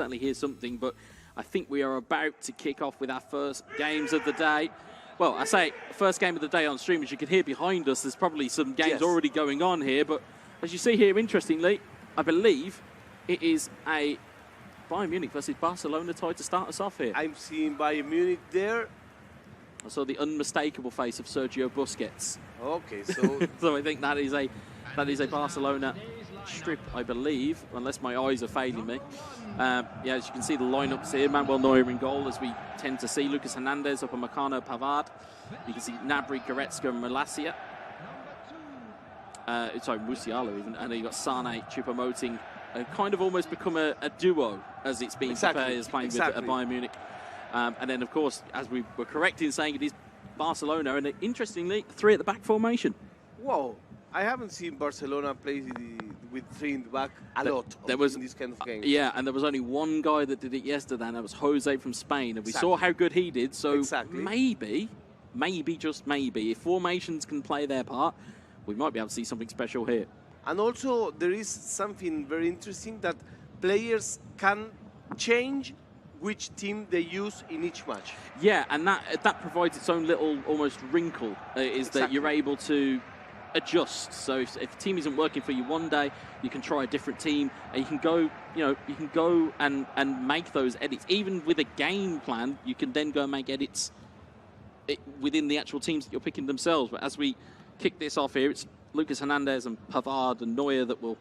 certainly hear something, but I think we are about to kick off with our first games of the day. Well, I say first game of the day on stream, as you can hear behind us, there's probably some games already going on here, but as you see here, interestingly, I believe it is a Bayern Munich versus Barcelona tie to start us off here. I'm seeing Bayern Munich there. I saw the unmistakable face of Sergio Busquets. Okay, so so I think that is a Barcelona strip, I believe, unless my eyes are failing me. Yeah, as you can see the lineups here, Manuel Neuer in goal, as we tend to see. Lucas Hernandez, Upamecano, Pavard. You can see Gnabry, Goretzka, and Malacia. Sorry, Musiala even. And then you've got Sane, Choupo-Moting. Kind of almost become a duo, as it's been prepared as playing with Bayern Munich. And then, of course, as we were correct in saying, it is Barcelona, and interestingly, 3 at the back formation. Whoa, I haven't seen Barcelona play with 3 in the back a lot in this kind of game. Yeah, and there was only one guy that did it yesterday, and that was Jose from Spain, and we saw how good he did, so maybe, just maybe, if formations can play their part, we might be able to see something special here. And also, there is something very interesting that players can change which team they use in each match. Yeah, and that provides its own little almost wrinkle, is that you're able to adjust. So if a team isn't working for you one day, you can try a different team, and you can go, and make those edits. Even with a game plan, you can then go and make edits within the actual teams that you're picking themselves. But as we kick this off here, it's Lucas Hernandez and Pavard and Neuer that will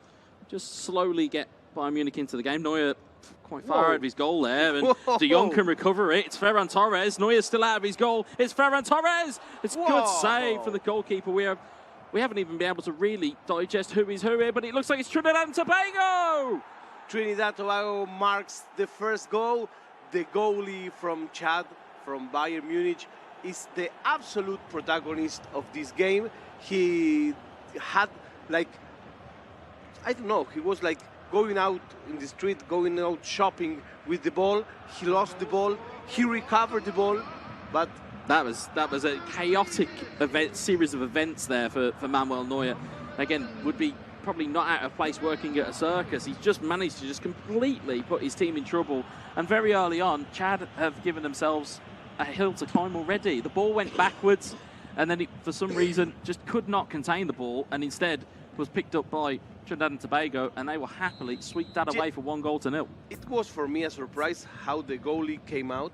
just slowly get Bayern Munich into the game. Neuer quite far out of his goal there, and De Jong can recover it. It's Ferran Torres. Neuer's still out of his goal. It's Ferran Torres. It's a good save for the goalkeeper. We haven't even been able to really digest who is who here, but it looks like it's Trinidad and Tobago. Trinidad and Tobago marks the first goal. The goalie from Chad, from Bayern Munich, is the absolute protagonist of this game. He had, like, I don't know, he was like going out in the street, going out shopping with the ball. He lost the ball. He recovered the ball, but that was a chaotic series of events there for Manuel Neuer. Again, would be probably not out of place working at a circus. He's just managed to just completely put his team in trouble. And very early on, Chad have given themselves a hill to climb already. The ball went backwards, and then it, for some reason, just could not contain the ball, and instead was picked up by Trinidad and Tobago, and they will happily sweep that away for 1-0. It was for me a surprise how the goalie came out,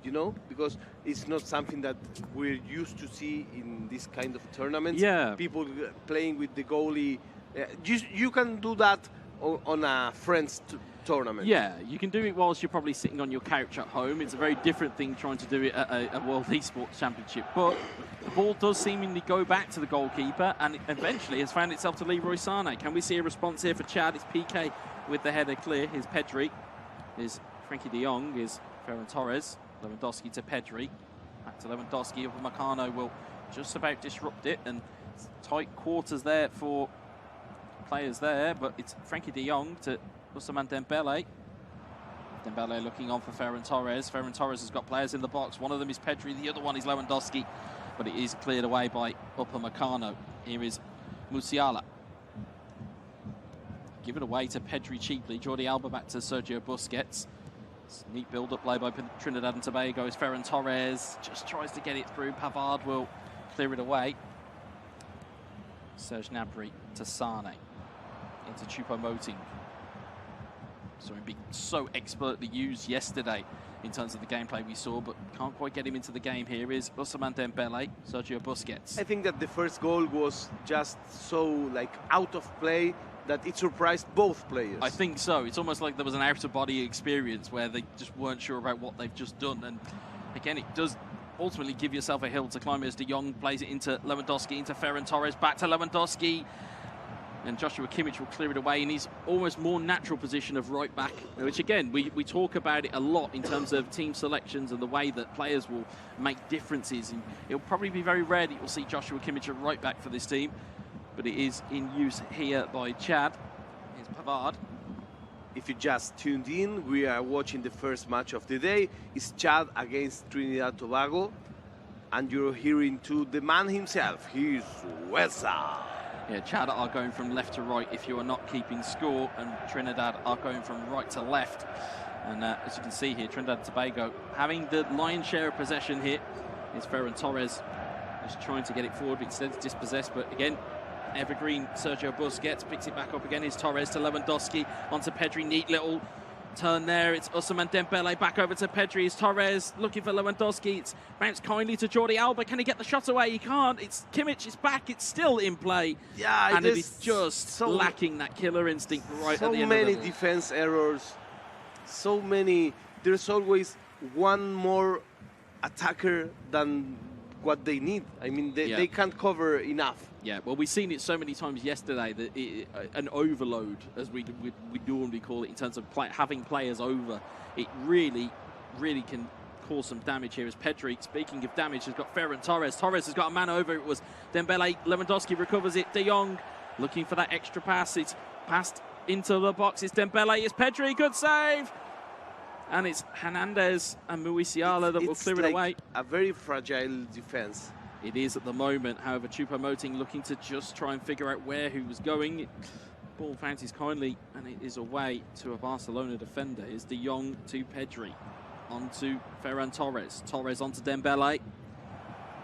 you know, because it's not something that we're used to see in this kind of tournaments. Yeah. People playing with the goalie. You can do that on a friends tournament. Yeah, you can do it whilst you're probably sitting on your couch at home. It's a very different thing trying to do it at a World Esports Championship. But the ball does seemingly go back to the goalkeeper, and it eventually has found itself to Leroy Sane. Can we see a response here for Chad? It's PK with the header clear. Here's Pedri. Here's Frankie de Jong. Here's Ferran Torres. Lewandowski to Pedri. Back to Lewandowski. Upamecano will just about disrupt it, and tight quarters there for players there, but it's Frankie de Jong to Ousmane Dembele. Dembele looking on for Ferran Torres. Ferran Torres has got players in the box. One of them is Pedri, the other one is Lewandowski, but it is cleared away by Upamecano. Here is Musiala. Give it away to Pedri cheaply. Jordi Alba back to Sergio Busquets. Neat build-up play by Trinidad and Tobago as Ferran Torres just tries to get it through. Pavard will clear it away. Serge Gnabry to Sane. Into Choupo-Moting. So he'd be so expertly used yesterday in terms of the gameplay we saw, but can't quite get him into the game. Here is Ousmane Dembele, Sergio Busquets. I think that the first goal was just so like out of play that it surprised both players. I think so. It's almost like there was an out-of-body experience where they just weren't sure about what they've just done. And again, it does ultimately give yourself a hill to climb as De Jong plays it into Lewandowski, into Ferran Torres, back to Lewandowski. And Joshua Kimmich will clear it away in his almost more natural position of right back, which again, we talk about it a lot in terms of team selections and the way that players will make differences. And it'll probably be very rare that you'll see Joshua Kimmich at right back for this team, but it is in use here by Chad. Here's Pavard. If you just tuned in, we are watching the first match of the day. It's Chad against Trinidad Tobago, and you're hearing to the man himself. He's Wesa. Yeah, Chad are going from left to right if you are not keeping score, and Trinidad are going from right to left. And as you can see here, Trinidad and Tobago having the lion's share of possession here is Ferran Torres. Just trying to get it forward, but instead it's dispossessed. But again, evergreen Sergio Busquets picks it back up again. Is Torres to Lewandowski, onto Pedri. Neat little turn there. It's Ousmane Dembele back over to Pedri. It's Torres looking for Lewandowski. It's bounced kindly to Jordi Alba. Can he get the shot away? He can't. It's Kimmich. It's back. It's still in play. Yeah, and it is just lacking that killer instinct right at the end of the So many defense errors. So many. There's always one more attacker than what they need. I mean, they can't cover enough. Yeah, well, we've seen it so many times yesterday that an overload, as we normally call it, in terms of having players over, it really, really can cause some damage here. As Pedri, speaking of damage, has got Ferran Torres. Torres has got a man over. It was Dembele. Lewandowski recovers it. De Jong looking for that extra pass. It's passed into the box. It's Dembele. It's Pedri. Good save. And it's Hernandez and Musiala that will clear it away. A very fragile defense. It is at the moment. However, Choupo-Moting looking to just try and figure out where he was going. Ball fancies kindly, and it is away to a Barcelona defender. It's De Jong to Pedri. Onto Ferran Torres. Torres onto Dembele.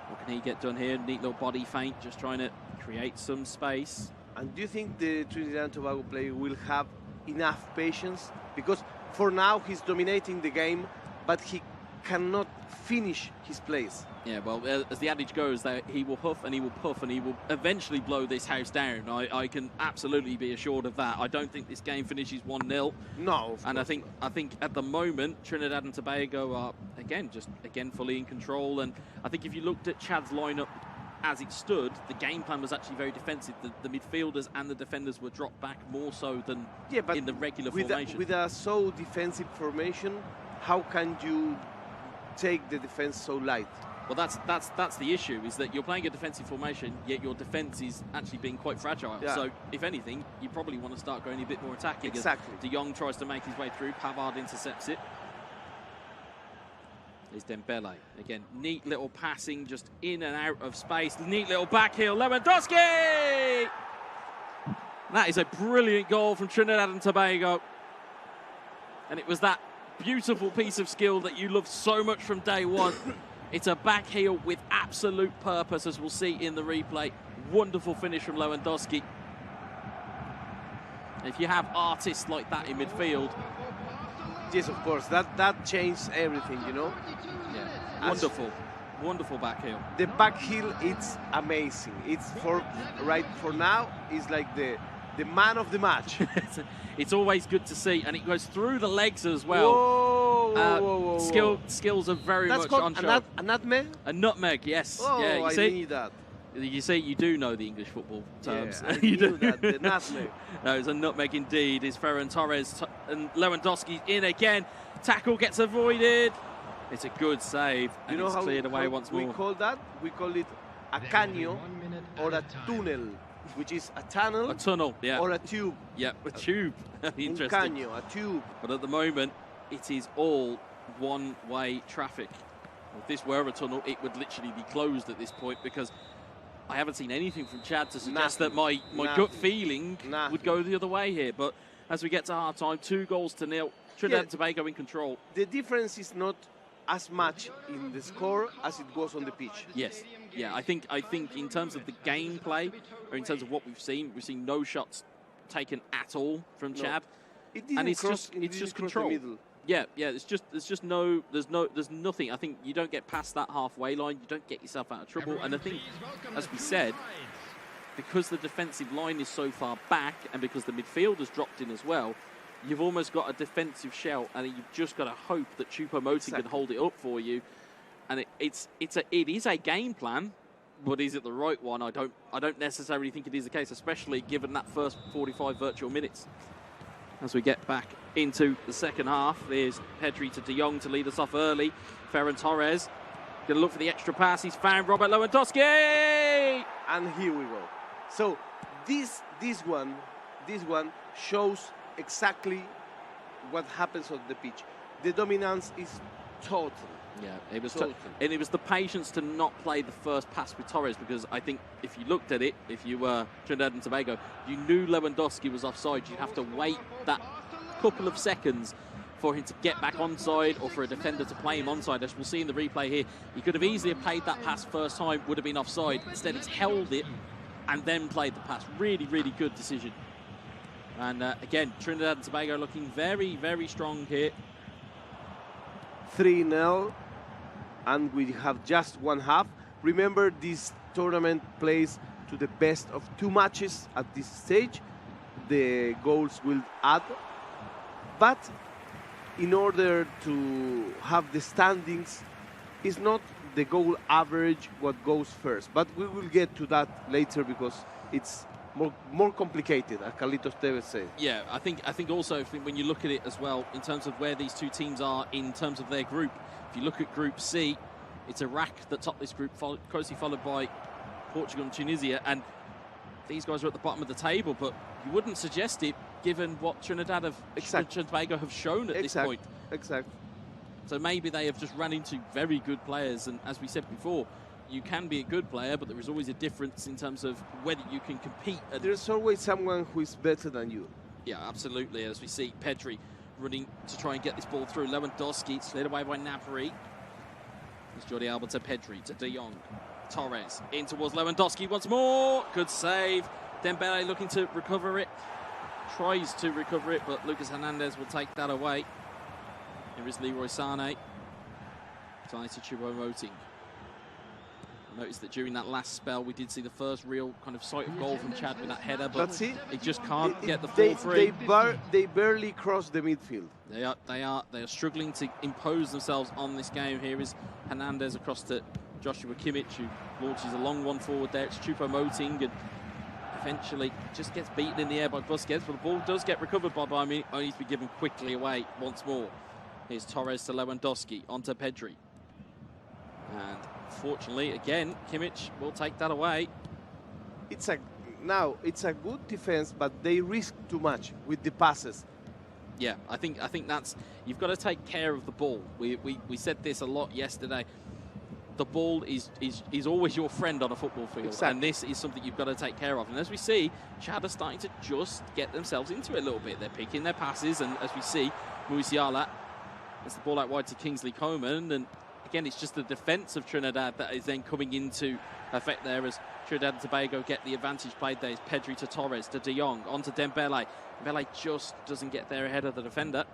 What can he get done here? Neat little body feint, just trying to create some space. And do you think the Trinidad and Tobago player will have enough patience? Because for now he's dominating the game, but he cannot finish his plays. Yeah, well, as the adage goes, that he will huff and he will puff and he will eventually blow this house down. I can absolutely be assured of that. I don't think this game finishes 1-0. No, and I think at the moment Trinidad and Tobago are again fully in control. And I think if you looked at Chad's lineup as it stood, the game plan was actually very defensive. The midfielders and the defenders were dropped back more so than in the regular formation. With a so defensive formation, how can you take the defense so light? Well, that's the issue, is that you're playing a defensive formation, yet your defense is actually being quite fragile. Yeah. So, if anything, you probably want to start going a bit more attacking. Exactly. As De Jong tries to make his way through, Pavard intercepts it. Is Dembele. Again, neat little passing, just in and out of space. Neat little back heel. Lewandowski! That is a brilliant goal from Trinidad and Tobago. And it was that beautiful piece of skill that you loved so much from day one. It's a back heel with absolute purpose, as we'll see in the replay. Wonderful finish from Lewandowski. If you have artists like that in midfield... Yes, of course. That changed everything, you know? Yeah, wonderful back heel. The back heel, it's amazing. It's for now, it's like the man of the match. It's always good to see, and it goes through the legs as well. Whoa. Skills are very That's much on show. A nutmeg? A nutmeg, yes. Oh, yeah, I need that. You see, you do know the English football terms. Yeah, I knew that, the nutmeg. No, it's a nutmeg indeed. It's Ferran Torres and Lewandowski in again. Tackle gets avoided. It's a good save, and it's cleared away once more. We call that? We call it a caño or a tunnel, which is a tunnel. A tunnel, yeah. Or a tube. Yeah, a tube. Interesting. Un caño, a tube. But at the moment, it is all one-way traffic. If this were a tunnel, it would literally be closed at this point, because I haven't seen anything from Chad to suggest that my gut feeling would go the other way here. But as we get to half-time, 2-0. Trinidad and Tobago in control. The difference is not as much in the score as it was on the pitch. Yes. Yeah, I think in terms of the gameplay, or in terms of what we've seen no shots taken at all from Chad. It didn't and it's cross, just control. The middle. Yeah, there's nothing. I think you don't get past that halfway line, you don't get yourself out of trouble. And I think, as we said, because the defensive line is so far back and because the midfield has dropped in as well, you've almost got a defensive shell, and you've just got to hope that Choupo-Moting can hold it up for you. And it is a game plan, but is it the right one? I don't necessarily think it is the case, especially given that first 45 virtual minutes. As we get back into the second half, there's Pedri to De Jong to lead us off early. Ferran Torres going to look for the extra pass. He's found Robert Lewandowski, and here we go. So this one shows exactly what happens on the pitch. The dominance is total. Yeah, it was total. And it was the patience to not play the first pass with Torres, because I think if you looked at it, if you were Trinidad and Tobago, you knew Lewandowski was offside. You'd have to wait that couple of seconds for him to get back onside or for a defender to play him onside. As we'll see in the replay here, he could have easily played that pass first time, would have been offside. Instead, he's held it and then played the pass. Really, really good decision. And again, Trinidad and Tobago looking very, very strong here. 3-0, and we have just one half. Remember, this tournament plays to the best of 2 matches at this stage. The goals will add, but in order to have the standings, it's not the goal average what goes first, but we will get to that later because it's more complicated, as Carlitos Tevez said. Yeah, I think also when you look at it as well, in terms of where these 2 teams are in terms of their group, if you look at Group C, it's Iraq that top this group, closely followed by Portugal and Tunisia, and these guys are at the bottom of the table, but you wouldn't suggest it given what Trinidad and Tobago have shown at this point. Exactly. So maybe they have just run into very good players, and as we said before, you can be a good player, but there is always a difference in terms of whether you can compete. There's always someone who is better than you. Yeah, absolutely. As we see Pedri running to try and get this ball through. Lewandowski, slid away by Napoli. It's Jordi Alba to Pedri, to De Jong. Torres in towards Lewandowski once more. Good save. Dembele looking to recover it. Tries to recover it, but Lucas Hernandez will take that away. Here is Leroy Sané. Tries to Choupo-Moting. Notice that during that last spell, we did see the first real kind of sight of goal from Chad with that header, but he just can't get the ball free. They barely cross the midfield. They are struggling to impose themselves on this game. Here is Hernandez across to Joshua Kimmich, who launches a long one forward there. It's Choupo-Moting, and eventually just gets beaten in the air by Busquets, but the ball does get recovered by Bayern Munich, only to be given quickly away once more. Here's Torres to Lewandowski, onto Pedri. And fortunately, again, Kimmich will take that away. It's a good defense, but they risk too much with the passes. Yeah, I think that's, you've got to take care of the ball. We said this a lot yesterday. The ball is always your friend on a football field, exactly. And this is something you've got to take care of. And as we see, Chad are starting to just get themselves into it a little bit. They're picking their passes, and as we see, Musiala, it's the ball out wide to Kingsley Coman, and again, it's just the defence of Trinidad that is then coming into effect there as Trinidad and Tobago get the advantage played there. It's Pedri to Torres, to De Jong, on to Dembele. Dembele just doesn't get there ahead of the defender.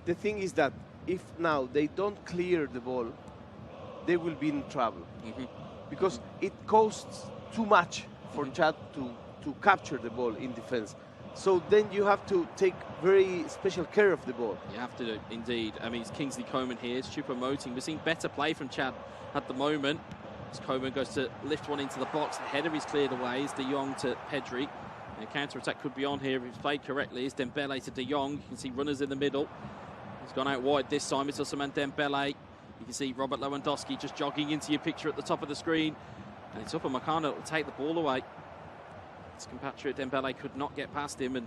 The thing is that if now they don't clear the ball, they will be in trouble. Because it costs too much for Chad to capture the ball in defense. So then you have to take very special care of the ball. You have to, indeed. I mean, it's Kingsley Coman here. It's Choupo-Moting. We're seeing better play from Chad at the moment. As Coman goes to lift one into the box. The header is cleared away. It's De Jong to Pedri. A counter-attack could be on here if it's played correctly. It's Dembele to De Jong. You can see runners in the middle. He's gone out wide this time. It's Ousmane Dembele. You can see Robert Lewandowski just jogging into your picture at the top of the screen. And it's Upamecano that will take the ball away. His compatriot Dembele could not get past him, and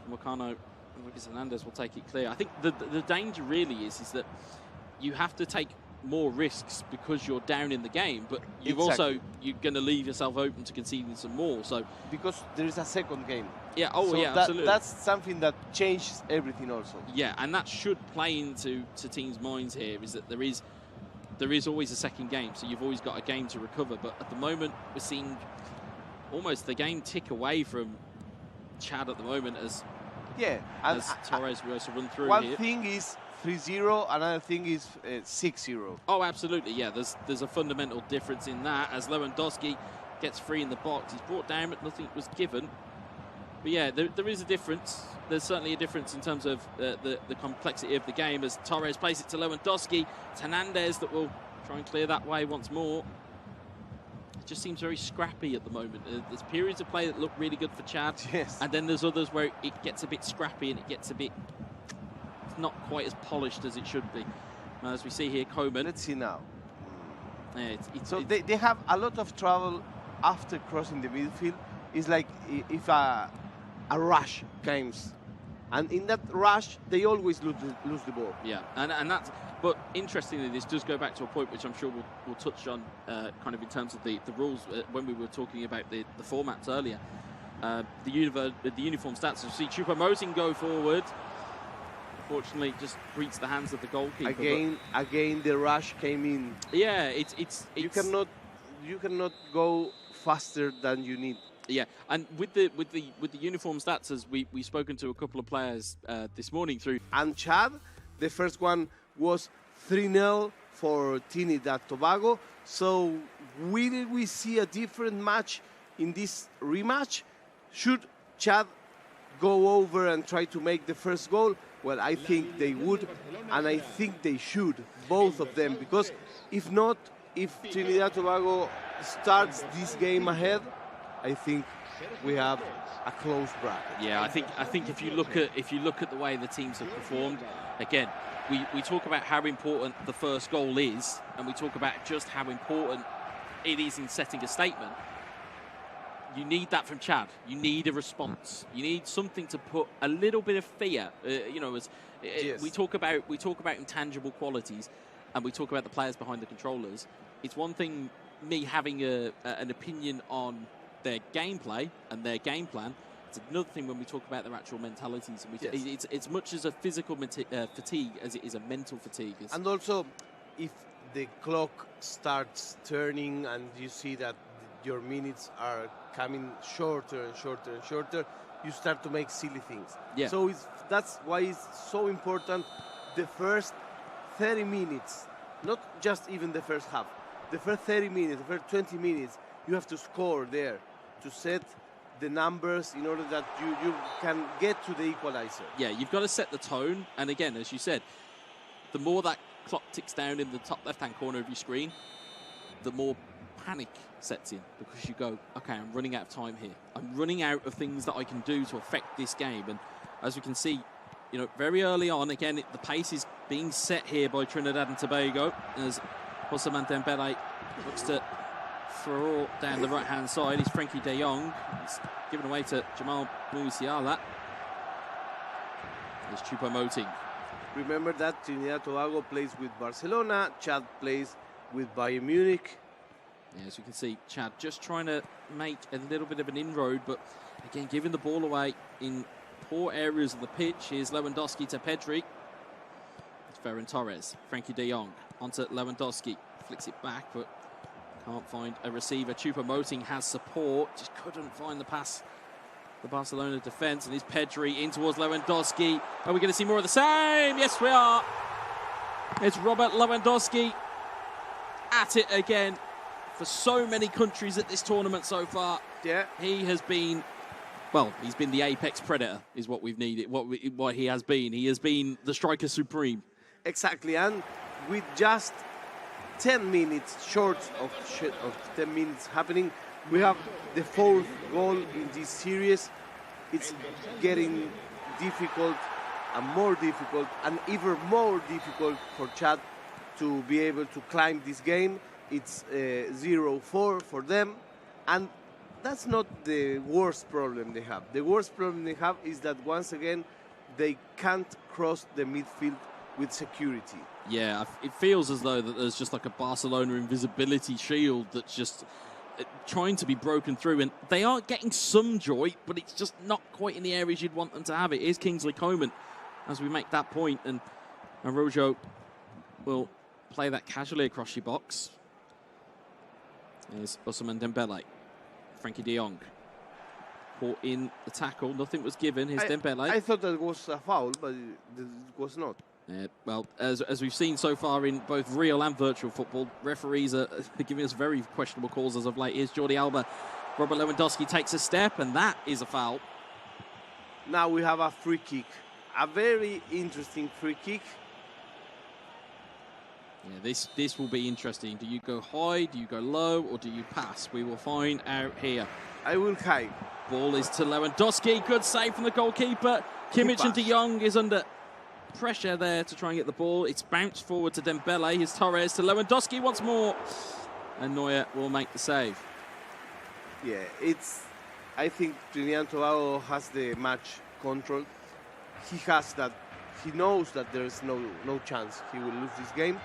Upamecano and Lucas Hernandez will take it clear. I think the danger really is that you have to take more risks because you're down in the game, but you're going to leave yourself open to conceding some more. So because there is a second game. Yeah. Absolutely. That's something that changes everything also. Yeah, and that should play into teams' minds here, is that there is always a second game, so you've always got a game to recover. But at the moment, we're seeing almost the game tick away from Chad at the moment as Torres goes to run through one here. Thing is 3-0, another thing is 6-0. Oh, absolutely, yeah. There's a fundamental difference in that as Lewandowski gets free in the box. He's brought down, but nothing was given. But yeah, there is a difference. There's certainly a difference in terms of the complexity of the game as Torres plays it to Lewandowski. It's Hernandez that will try and clear that way once more. It just seems very scrappy at the moment. There's periods of play that look really good for Chad, and then there's others where it gets a bit scrappy and it gets a bit, it's not quite as polished as it should be. Now, as we see here, Coman. Let's see now. Yeah, they have a lot of trouble after crossing the midfield. It's like if a rush comes, and in that rush they always lose the ball. Yeah, and that's. But interestingly, this does go back to a point which I'm sure we'll touch on, kind of in terms of the rules when we were talking about the formats earlier. the uniform stats. You see Choupo-Moting go forward. Unfortunately, just breaks the hands of the goalkeeper. Again, the rush came in. Yeah, it's you cannot go faster than you need. Yeah, and with the uniform stats, as we've spoken to a couple of players this morning through. And Chad, the first one was 3-0 for TRINIDAD TOBAGO. So will we see a different match in this rematch? Should Chad go over and try to make the first goal? Well, I think they would, and I think they should, both of them, because if not, if TRINIDAD TOBAGO starts this game ahead, I think we have a close bracket. Yeah, I think if you look at the way the teams have performed, again, we talk about how important the first goal is, and we talk about just how important it is in setting a statement. You need that from Chad. You need a response. You need something to put a little bit of fear. Yes. We talk about intangible qualities, and we talk about the players behind the controllers. It's one thing me having an opinion on their gameplay and their game plan. It's another thing when we talk about their actual mentalities. And Yes. It's much as a physical fatigue as it is a mental fatigue. And also, if the clock starts turning and you see that your minutes are coming shorter and shorter and shorter, you start to make silly things. Yeah. So that's why it's so important the first 30 minutes, not just even the first half. The first 30 minutes, the first 20 minutes, you have to score there to set the numbers in order that you can get to the equalizer. Yeah, you've got to set the tone. And again, as you said, the more that clock ticks down in the top left-hand corner of your screen, the more panic sets in, because you go, okay, I'm running out of time here. I'm running out of things that I can do to affect this game. And as we can see, very early on, again, the pace is being set here by Trinidad and Tobago as Ousmane Dembele looks to throw down the right-hand side. He's Frankie de Jong. It's given away to Jamal Musiala. There's Choupo-Moting. Remember that Trinidad Tobago plays with Barcelona, Chad plays with Bayern Munich. Yeah, as you can see, Chad just trying to make a little bit of an inroad, but again, giving the ball away in poor areas of the pitch. Here's Lewandowski to Pedri. It's Ferran Torres. Frankie de Jong onto Lewandowski. Flicks it back, but can't find a receiver. Choupo-Moting has support. Just couldn't find the pass. The Barcelona defence. And here's Pedri in towards Lewandowski. Are we going to see more of the same? Yes, we are. It's Robert Lewandowski at it again. For so many countries at this tournament so far, Yeah, he has been, well, he's been the apex predator, is what we've needed, what he has been. He has been the striker supreme. exactly. And with just 10 minutes short of 10 minutes happening, we have the fourth goal in this series. It's getting difficult and even more difficult for Chad to be able to climb this game. It's 0-4 for them, and that's not the worst problem they have. The worst problem they have is that once again they can't cross the midfield with security. Yeah, it feels as though that there's just like a Barcelona invisibility shield that's just trying to be broken through, and they are getting some joy, but it's just not quite in the areas you'd want them to have it. Here's Kingsley Coman as we make that point, and Araujo will play that casually across your box. There's Ousmane Dembele. Frankie de Jong caught in the tackle. Nothing was given. Here's Dembele. I thought that was a foul, but it was not. Well, as we've seen so far in both real and virtual football, referees are giving us very questionable calls as of late. Here's Jordi Alba. Robert Lewandowski takes a step, and that is a foul. Now we have a free kick. A very interesting free kick. Yeah, this will be interesting. Do you go high, do you go low, or do you pass? We will find out here. I will high. Ball is to Lewandowski. Good save from the goalkeeper. Kimmich and de Jong is under pressure there to try and get the ball. It's bounced forward to Dembele. Here's Torres to Lewandowski once more. And Neuer will make the save. Yeah, I think Trinidad and Tobago has the match control. He knows that there is no chance he will lose this game.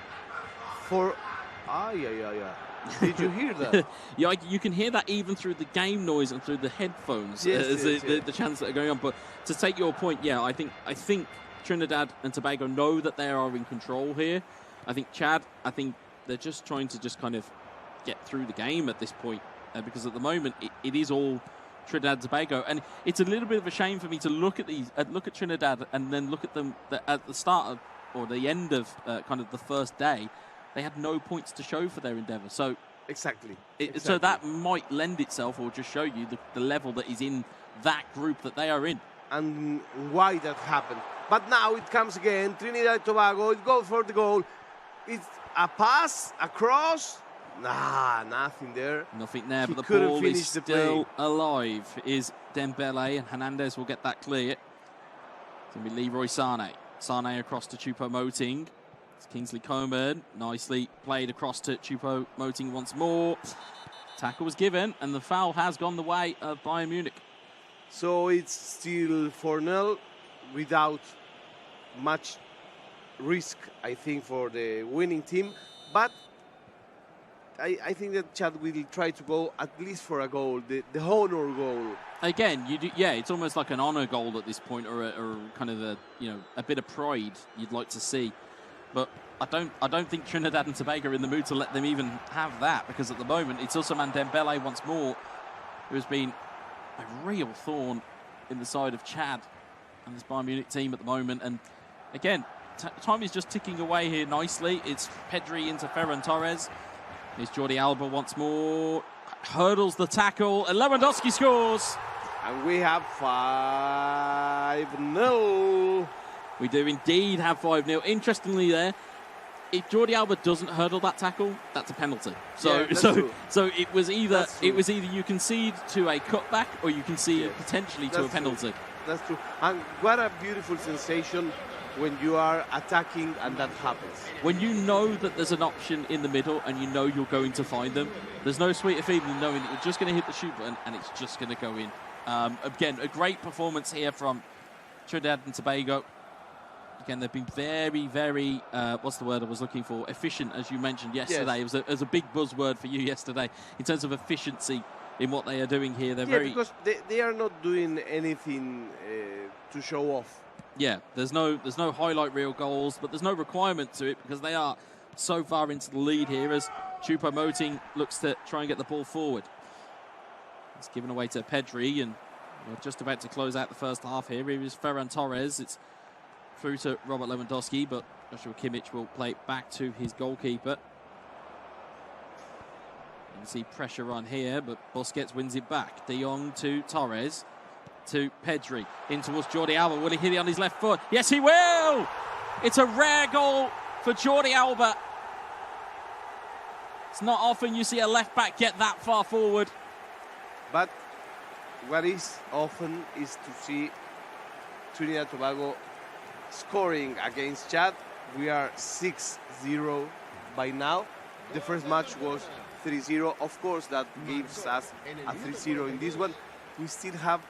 Did you hear that? Yeah, you can hear that even through the game noise and through the headphones. Yes, The chants that are going on. But to take your point, yeah, I think Trinidad and Tobago know that they are in control here. I think Chad, they're just trying to just kind of get through the game at this point, because at the moment it is all Trinidad and Tobago, and it's a little bit of a shame for me to look at Trinidad and then look at them at the start of, or the end of kind of the first day. They had no points to show for their endeavour. So exactly. So that might lend itself, or just show you the level that is in that group that they are in. And why that happened. But now it comes again. Trinidad and Tobago, it goes for the goal. It's a pass, a cross. Nah, nothing there. Nothing there, but the couldn't ball finish is the still play. alive. Is Dembele, and Hernandez will get that clear. It's going to be Leroy Sane. Sane across to Choupo-Moting. It's Kingsley Coman. Nicely played across to Choupo-Moting once more. Tackle was given, and the foul has gone the way of Bayern Munich. So it's still 4-0 without much risk, I think, for the winning team. But I think that Chad will try to go at least for a goal, the honor goal. Again, it's almost like an honor goal at this point, or kind of a bit of pride you'd like to see. But I don't think Trinidad and Tobago are in the mood to let them even have that, because at the moment it's Ousmane Dembele once more, who has been a real thorn in the side of Chad and this Bayern Munich team at the moment. And again, time is just ticking away here nicely. It's Pedri into Ferran Torres. Here's Jordi Alba once more. Hurdles the tackle, and Lewandowski scores. And we have 5-0. We do indeed have 5-0. Interestingly there, if Jordi Alba doesn't hurdle that tackle, that's a penalty. So it was either you concede to a cutback, or you concede potentially to a penalty. That's true. And what a beautiful sensation when you are attacking and that happens. When you know that there's an option in the middle and you know you're going to find them, there's no sweeter feeling than knowing that you're just going to hit the shoot button and it's just going to go in. Again, a great performance here from Trinidad and Tobago. Again, they've been very, very, what's the word I was looking for? Efficient, as you mentioned yesterday. Yes. It was a big buzzword for you yesterday in terms of efficiency in what they are doing here. They're very... because they are not doing anything to show off. Yeah, there's no highlight reel goals, but there's no requirement to it, because they are so far into the lead here as Choupo-Moting looks to try and get the ball forward. It's given away to Pedri, and we're just about to close out the first half here. Here is Ferran Torres. It's through to Robert Lewandowski, but Joshua Kimmich will play it back to his goalkeeper. You can see pressure on here, but Busquets wins it back. De Jong to Torres. To Pedri, in towards Jordi Alba. Will he hit it on his left foot? Yes, he will! It's a rare goal for Jordi Alba. It's not often you see a left-back get that far forward. But what is often is to see Trinidad and Tobago scoring against Chad. We are 6-0 by now. The first match was 3-0. Of course, that gives us a 3-0 in this one. We still have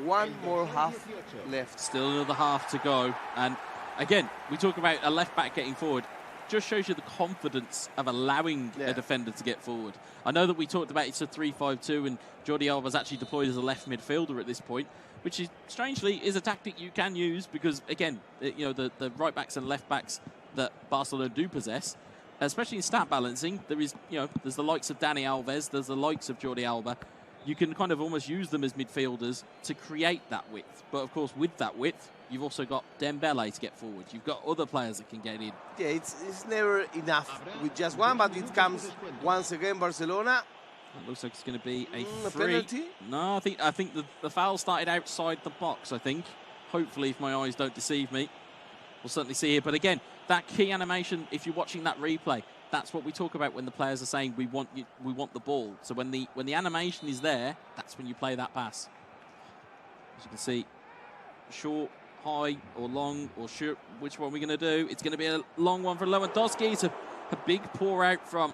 one more half left. Still another half to go. And again, we talk about a left back getting forward. Just shows you the confidence of allowing a defender to get forward. I know that we talked about it's a 3-5-2, and Jordi Alba's actually deployed as a left midfielder at this point, which is strangely is a tactic you can use, because again, the right backs and left backs that Barcelona do possess, especially in stat balancing, there is there's the likes of Dani Alves, there's the likes of Jordi Alba. You can kind of almost use them as midfielders to create that width. But of course, with that width, you've also got Dembele to get forward. You've got other players that can get in. Yeah, it's never enough with just one, but it comes once again, Barcelona. It looks like it's going to be a free. Penalty? No, I think the foul started outside the box, I think. Hopefully, if my eyes don't deceive me. We'll certainly see here. But again, that key animation, if you're watching that replay, that's what we talk about when the players are saying we want the ball. So when the animation is there, that's when you play that pass. As you can see, short, high, or long, or short. Which one are we going to do? It's going to be a long one for Lewandowski. It's a big pour out from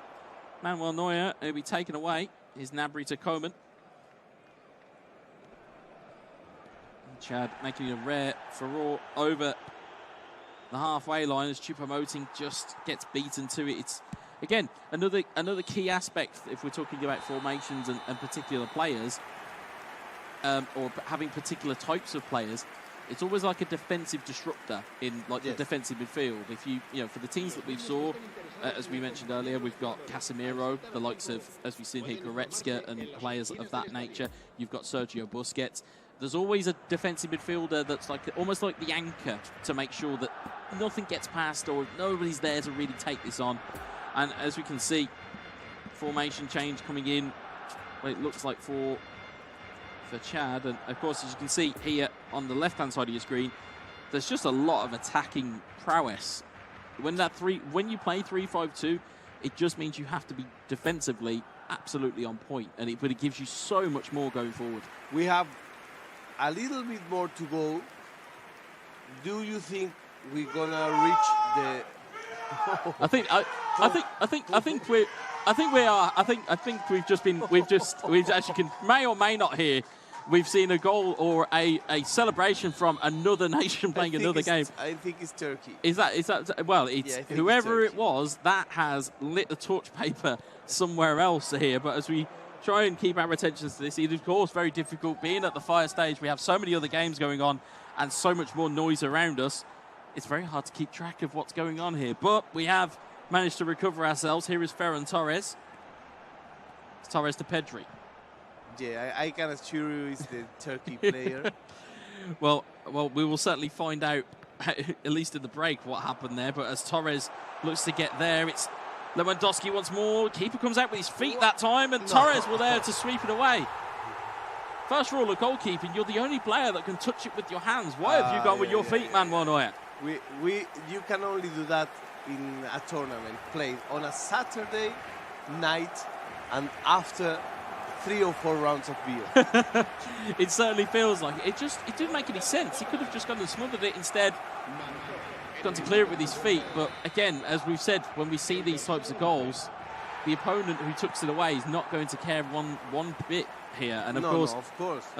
Manuel Neuer. It'll be taken away. Here's Gnabry to Coman. And Chad making a rare furore over the halfway line as Choupo-Moting just gets beaten to it. again, another key aspect, if we're talking about formations and particular players, or having particular types of players, it's always like a defensive disruptor in like the defensive midfield. If you know, for the teams that we saw, as we mentioned earlier, we've got Casemiro, the likes of, as we've seen here, Goretzka and players of that nature. You've got Sergio Busquets. There's always a defensive midfielder that's like almost like the anchor to make sure that nothing gets past or nobody's there to really take this on. And as we can see, formation change coming in, well, it looks like for Chad, and of course, as you can see here on the left-hand side of your screen, there's just a lot of attacking prowess. When you play 3-5-2, it just means you have to be defensively absolutely on point, but it gives you so much more going forward. We have a little bit more to go. Do you think we're gonna reach the? I think we are. I think we've as you can may or may not hear, we've seen a goal or a celebration from another nation playing another game. I think it's Turkey. Is that well? It's whoever it was that has lit the torch paper somewhere else here. But as we try and keep our attention to this, it is of course very difficult being at the fire stage. We have so many other games going on and so much more noise around us. It's very hard to keep track of what's going on here. But we have managed to recover ourselves. Here is Ferran Torres. It's Torres to Pedri. Yeah, I can assure you it's the Turkey player. Well, we will certainly find out, at least in the break, what happened there. But as Torres looks to get there, it's Lewandowski once more. Keeper comes out with his feet that time, and Torres will there to sweep it away. First rule of goalkeeping, you're the only player that can touch it with your hands. Why have you gone with your feet, Manuel Neuer? You can only do that in a tournament played on a Saturday night and after 3 or 4 rounds of beer. It certainly feels like it. It didn't make any sense. He could have just gone and smothered it instead. Gone to clear it with his feet. But again, as we've said, when we see these types of goals, the opponent who took it away is not going to care one bit here. And of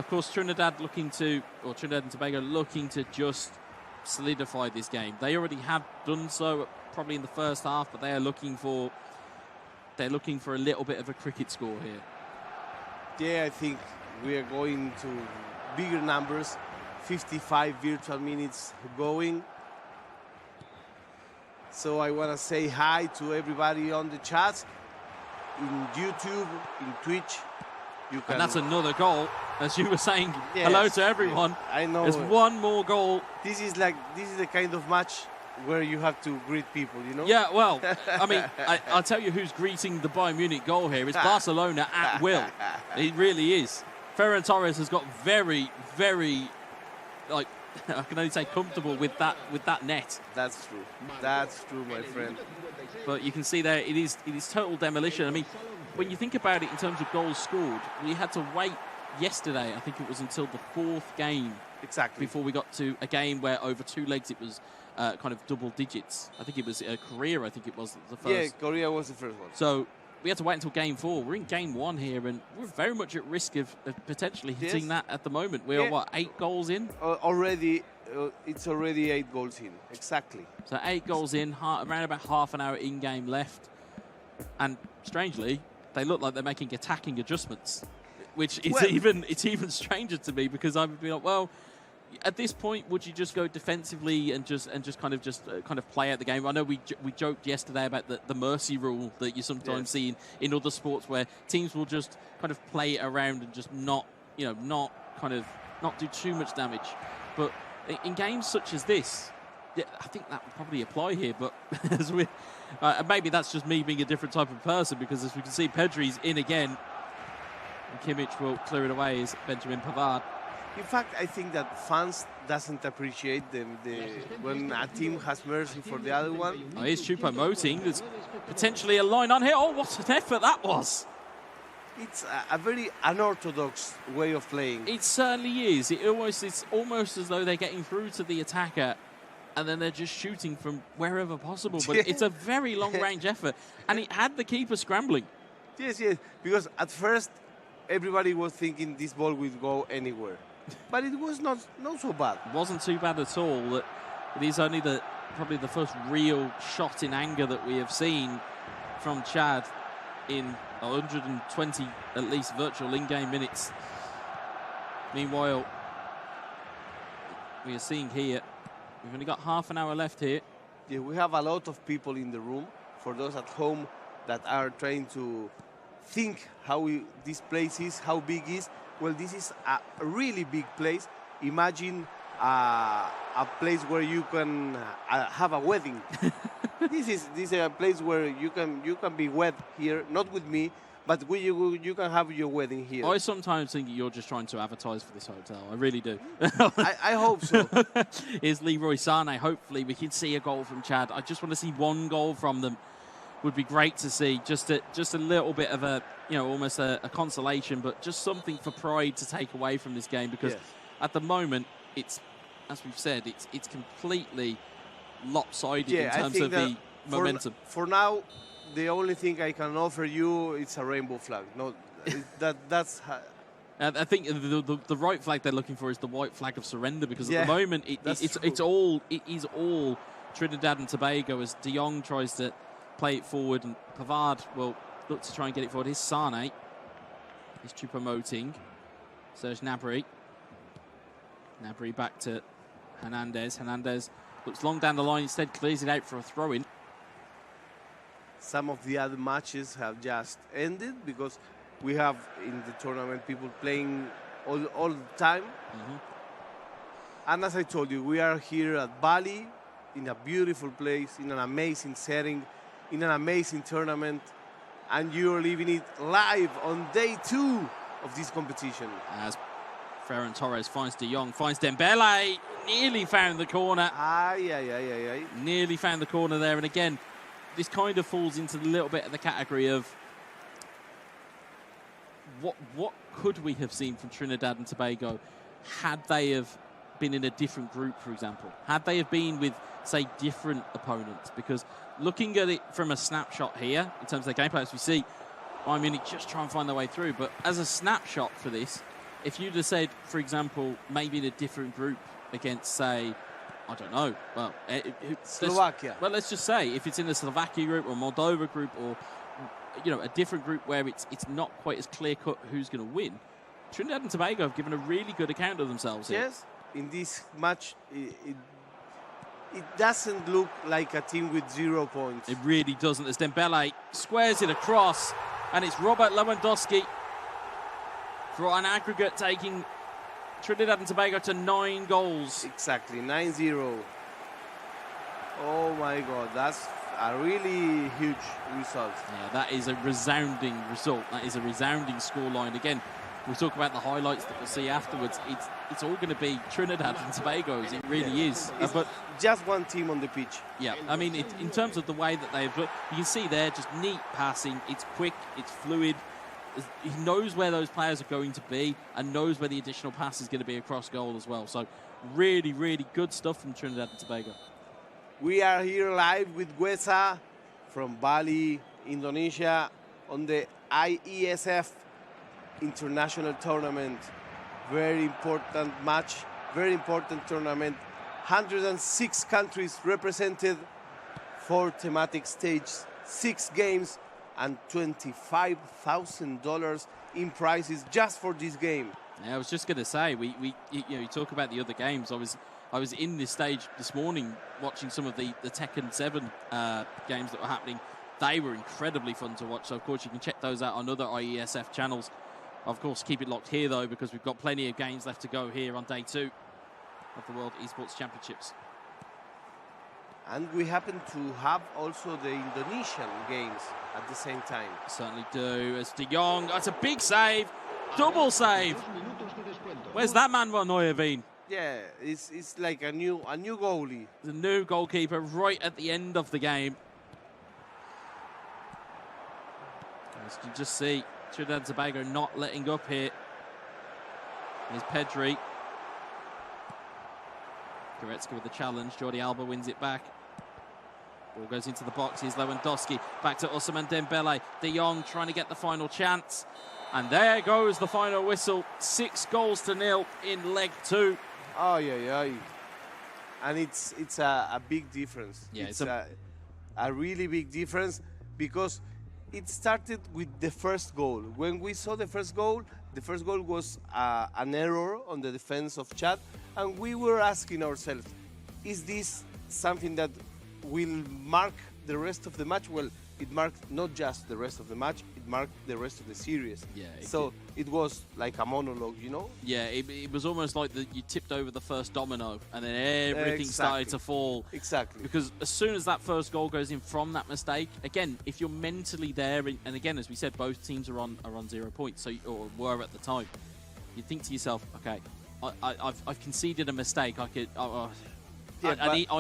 course, Trinidad and Tobago looking to just solidify this game. They already have done so probably in the first half, but they're looking for a little bit of a cricket score here. Yeah, I think we are going to bigger numbers. 55 virtual minutes going. So I want to say hi to everybody on the chat, in YouTube, in Twitch. And that's another goal, as you were saying. Yes, hello to everyone. I know. There's one more goal. This is the kind of match where you have to greet people, you know? Yeah, well, I mean, I'll tell you who's greeting the Bayern Munich goal here. It's Barcelona at will. It really is. Ferran Torres has got very, very, like, I can only say comfortable with that net. That's true. That's true, my friend. But you can see there, it is total demolition. I mean, when you think about it in terms of goals scored, we had to wait yesterday, I think it was until the 4th game. Exactly. Before we got to a game where over 2 legs it was kind of double digits. I think it was Korea, I think it was the first. Yeah, Korea was the first one. So we had to wait until game 4. We're in game 1 here, and we're very much at risk of potentially hitting that at the moment. We are, what, 8 goals in? Already, it's already 8 goals in, exactly. So 8 goals in, around about half an hour in-game left. And strangely, they look like they're making attacking adjustments, which is it's even stranger to me, because I would be like, well, at this point, would you just go defensively and just kind of play out the game? I know we joked yesterday about the mercy rule that you sometimes see in other sports, where teams will just kind of play around and just not do too much damage. But in games such as this, I think that would probably apply here. But as maybe that's just me being a different type of person, because as we can see, Pedri's in again, and Kimmich will clear it away as Benjamin Pavard. In fact, I think that fans doesn't appreciate when a team has mercy for the other one. Oh, here's Choupo-Moting. There's potentially a line on here. Oh, what an effort that was. It's a very unorthodox way of playing. It certainly is. It's almost as though they're getting through to the attacker, and then they're just shooting from wherever possible. But it's a very long-range effort, and it had the keeper scrambling. Yes, because at first everybody was thinking this ball would go anywhere. But it was not so bad. It wasn't too bad at all. It is only probably the first real shot in anger that we have seen from Chad in 120 at least virtual in-game minutes. Meanwhile, we are seeing here, we've only got half an hour left here. Yeah, we have a lot of people in the room. For those at home that are trying to think how this place is, how big is. Well, this is a really big place. Imagine a place where you can have a wedding. This is a place where you can be wed here, not with me, but you can have your wedding here. I sometimes think you're just trying to advertise for this hotel. I really do. I hope so. Here's Leroy Sané. Hopefully we can see a goal from Chad. I just want to see one goal from them. Would be great to see. Just a little bit of a, almost a consolation, but just something for pride to take away from this game, because at the moment it's, as we've said, it's completely lopsided in terms of the momentum. For now, the only thing I can offer you is a rainbow flag. No, that's. I think the right flag they're looking for is the white flag of surrender, because at the moment it is all Trinidad and Tobago as De Jong tries to play it forward, and Pavard will look to try and get it forward. Here's Sané. He's Choupo-Moting. Serge Gnabry. Gnabry back to Hernandez. Hernandez looks long down the line, instead clears it out for a throw-in. Some of the other matches have just ended because we have in the tournament people playing all the time. And as I told you, we are here at Bali, in a beautiful place, in an amazing setting, in an amazing tournament, and you're living it live on day 2 of this competition. As Ferran Torres finds De Jong, finds Dembele, nearly found the corner. Nearly found the corner there, and again, this kind of falls into a little bit of the category of what could we have seen from Trinidad and Tobago had they have been in a different group, for example? Had they have been with, say, different opponents? Because looking at it from a snapshot here, in terms of their gameplay, as we see, Bayern Munich just try and find their way through. But as a snapshot for this, if you'd have said, for example, maybe in a different group against, say, I don't know, well, Slovakia. Well, let's just say if it's in the Slovakia group or Moldova group, or a different group where it's not quite as clear cut who's going to win, Trinidad and Tobago have given a really good account of themselves here. Yes, in this match, it doesn't look like a team with 0 points. It really doesn't, as Dembele squares it across, and it's Robert Lewandowski for an aggregate taking Trinidad and Tobago to 9 goals. Exactly, 9-0. Oh my God, that's a really huge result. Yeah, that is a resounding result. That is a resounding scoreline. Again, we'll talk about the highlights that we'll see afterwards. It's all going to be Trinidad and Tobago's. It really is. But just one team on the pitch. Yeah, I mean, in terms of the way that they've looked, you can see there, just neat passing. It's quick, it's fluid. He knows where those players are going to be and knows where the additional pass is going to be across goal as well. So really, really good stuff from Trinidad and Tobago. We are here live with Wesa from Bali, Indonesia, on the IESF International Tournament. Very important match, very important tournament. 106 countries represented, 4 thematic stages, 6 games, and $25,000 in prizes just for this game. Yeah, I was just going to say, you talk about the other games. I was in this stage this morning watching some of the Tekken 7 games that were happening. They were incredibly fun to watch. So of course you can check those out on other IESF channels. Of course, keep it locked here though, because we've got plenty of games left to go here on day 2 of the World Esports Championships. And we happen to have also the Indonesian games at the same time. Certainly do. As De Jong, that's a big save, double save. Where's that Manuel Neuer been? Yeah, it's like a new goalie. The new goalkeeper right at the end of the game. As you just see, Trinidad and Tobago not letting up here. Here's Pedri. Goretzka with the challenge. Jordi Alba wins it back. Ball goes into the box. Here's Lewandowski. Back to Ousmane Dembele. De Jong trying to get the final chance. And there goes the final whistle. 6-0 in leg 2. Oh, yeah. And it's a big difference. Yeah, it's a really big difference, because it started with the first goal. When we saw the first goal was an error on the defense of Chad, and we were asking ourselves, is this something that will mark the rest of the match? Well, it marked not just the rest of the match, it marked the rest of the series. Yeah. It was like a monologue, you know? Yeah, it was almost like you tipped over the first domino and then everything started to fall. Exactly. Because as soon as that first goal goes in from that mistake, again, if you're mentally there, and again, as we said, both teams are on 0 points, so or were at the time, you think to yourself, okay, I've conceded a mistake. I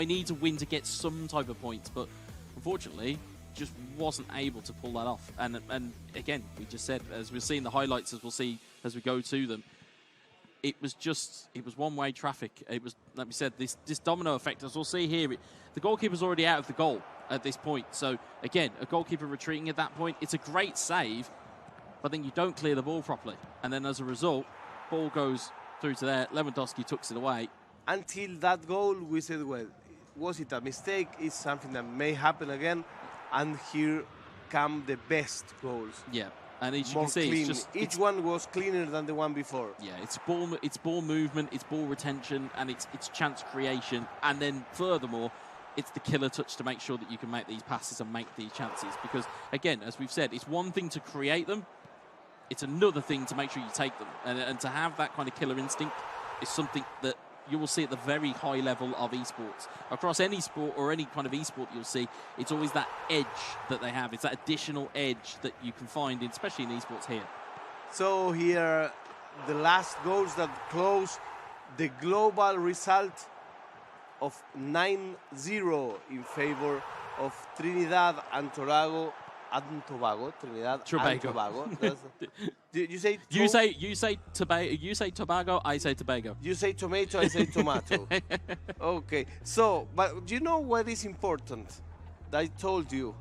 need to win to get some type of points, but unfortunately, just wasn't able to pull that off. And again, we just said, as we'll see in the highlights, as we'll see as we go to them, it was one-way traffic. It was, like we said, this domino effect, as we'll see here, the goalkeeper's already out of the goal at this point. So again, a goalkeeper retreating at that point, it's a great save, but then you don't clear the ball properly. And then as a result, ball goes through to there. Lewandowski tucks it away. Until that goal, we said, well, was it a mistake? It's something that may happen again. And here come the best goals. Yeah, and as you More can see, clean. Each one was cleaner than the one before. Yeah, it's ball movement, it's ball retention, and it's chance creation. And then furthermore, it's the killer touch to make sure that you can make these passes and make these chances. Because again, as we've said, it's one thing to create them, it's another thing to make sure you take them. And to have that kind of killer instinct is something that you will see at the very high level of esports. Across any sport or any kind of esport you'll see, it's always that edge that they have. It's that additional edge that you can find, especially in esports here. So here, the last goals that close the global result of 9-0 in favor of Trinidad and Tobago. Trinidad and Tobago. You say Tobago, I say Tobago. You say tomato, I say tomato. Okay. So, but you know what is important? I told you,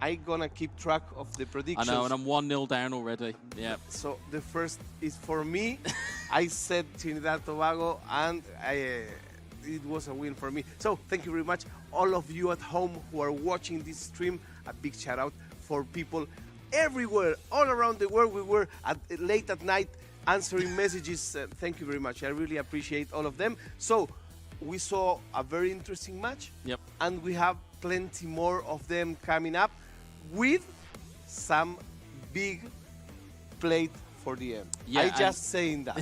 I'm gonna keep track of the predictions. I know, and I'm 1-0 down already. Yeah. So the first is for me. I said Trinidad Tobago, and it was a win for me. So thank you very much, all of you at home who are watching this stream. A big shout out for people everywhere, all around the world. We were late at night answering messages. Thank you very much. I really appreciate all of them. So we saw a very interesting match. Yep. And we have plenty more of them coming up with some big plate for the end. Yeah, just saying that.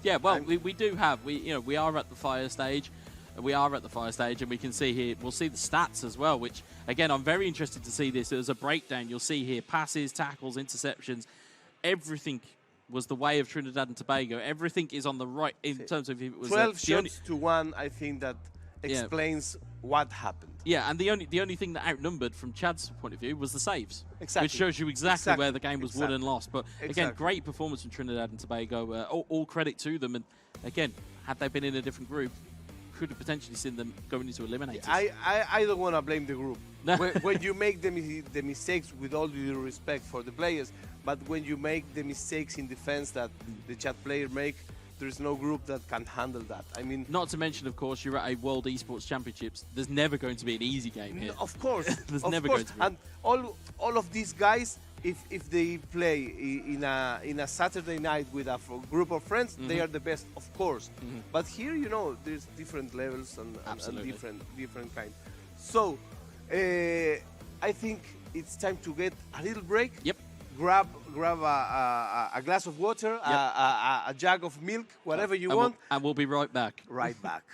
Yeah, well, we do have, we are at the fire stage. We are at the fire stage, and we can see here, we'll see the stats as well, which, again, I'm very interested to see this. As a breakdown, you'll see here passes, tackles, interceptions. Everything was the way of Trinidad and Tobago. Everything is on the right in terms of if it was 12 shots to 1, I think that explains what happened. Yeah, and the only thing that outnumbered from Chad's point of view was the saves. Exactly. Which shows you exactly where the game was won and lost. But again, great performance from Trinidad and Tobago. All credit to them. And again, had they been in a different group, could have potentially seen them going into eliminators. I don't want to blame the group. when you make the mistakes, with all due respect for the players, but when you make the mistakes in defense that the Chad player make, there's no group that can handle that. I mean, not to mention, of course, you're at a World Esports Championships. There's never going to be an easy game here. Of course. There's never going to be. And all of these guys, if they play in a Saturday night with a group of friends, they are the best, of course. But here, there's different levels and different kinds. So, I think it's time to get a little break. Yep. Grab a glass of water, a jug of milk, whatever you want. And we'll be right back. Right back.